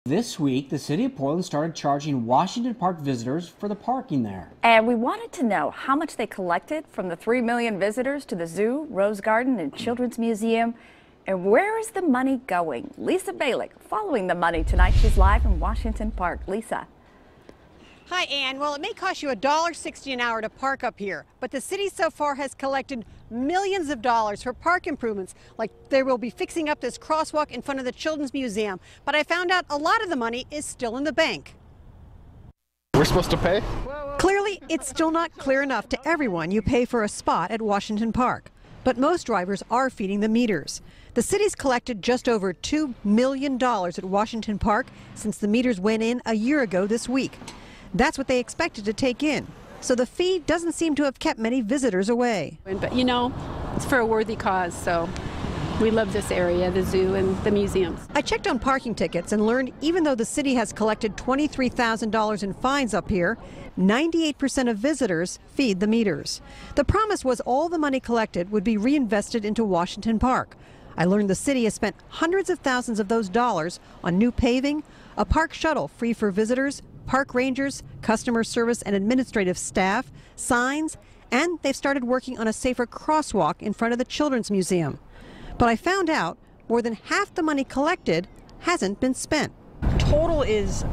This week, the city of Portland started charging Washington Park visitors for the parking there. And we wanted to know how much they collected from the 3 million visitors to the zoo, Rose Garden, and Children's Museum. And where is the money going? Lisa Balick following the money tonight. She's live in Washington Park. Lisa. Hi, Ann. Well, it may cost you $1.60 an hour to park up here, but the city so far has collected millions of dollars for park improvements, like they will be fixing up this crosswalk in front of the Children's Museum. But I found out a lot of the money is still in the bank. We're supposed to pay? Clearly, it's still not clear enough to everyone you pay for a spot at Washington Park. But most drivers are feeding the meters. The city's collected just over $2 million at Washington Park since the meters went in a year ago this week. That's what they expected to take in. So the fee doesn't seem to have kept many visitors away. But you know, it's for a worthy cause, so we love this area, the zoo and the museums. I checked on parking tickets and learned even though the city has collected $23,000 in fines up here, 98% of visitors feed the meters. The promise was all the money collected would be reinvested into Washington Park. I learned the city has spent hundreds of thousands of those dollars on new paving, a park shuttle free for visitors, park rangers, customer service and administrative staff, signs, and they've started working on a safer crosswalk in front of the Children's Museum. But I found out more than half the money collected hasn't been spent. Total is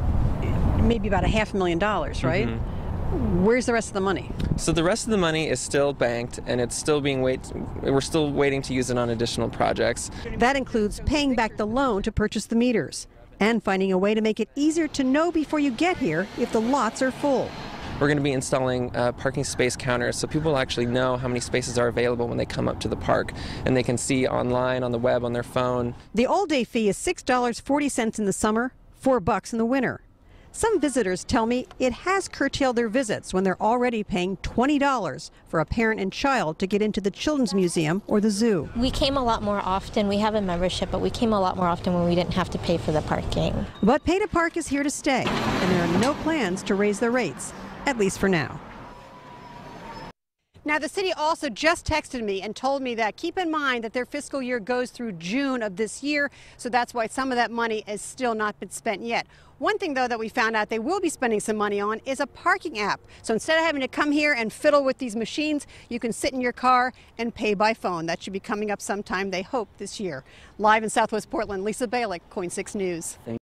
maybe about $500,000, right? Mm-hmm. Where's the rest of the money? So the rest of the money is still banked, and it's still we're still waiting to use it on additional projects. That includes paying back the loan to purchase the meters and finding a way to make it easier to know before you get here if the lots are full. We're going to be installing parking space counters so people actually know how many spaces are available when they come up to the park, and they can see online, on the web, on their phone. The all-day fee is $6.40 in the summer, $4 in the winter. Some visitors tell me it has curtailed their visits when they're already paying $20 for a parent and child to get into the Children's Museum or the zoo. We came a lot more often. We have a membership, but we came a lot more often when we didn't have to pay for the parking. But pay to park is here to stay, and there are no plans to raise their rates, at least for now. Now, the city also just texted me and told me that keep in mind that their fiscal year goes through June of this year, so that's why some of that money has still not been spent yet. One thing, though, that we found out they will be spending some money on is a parking app. So instead of having to come here and fiddle with these machines, you can sit in your car and pay by phone. That should be coming up sometime, they hope, this year. Live in Southwest Portland, Lisa Balick, KOIN 6 News.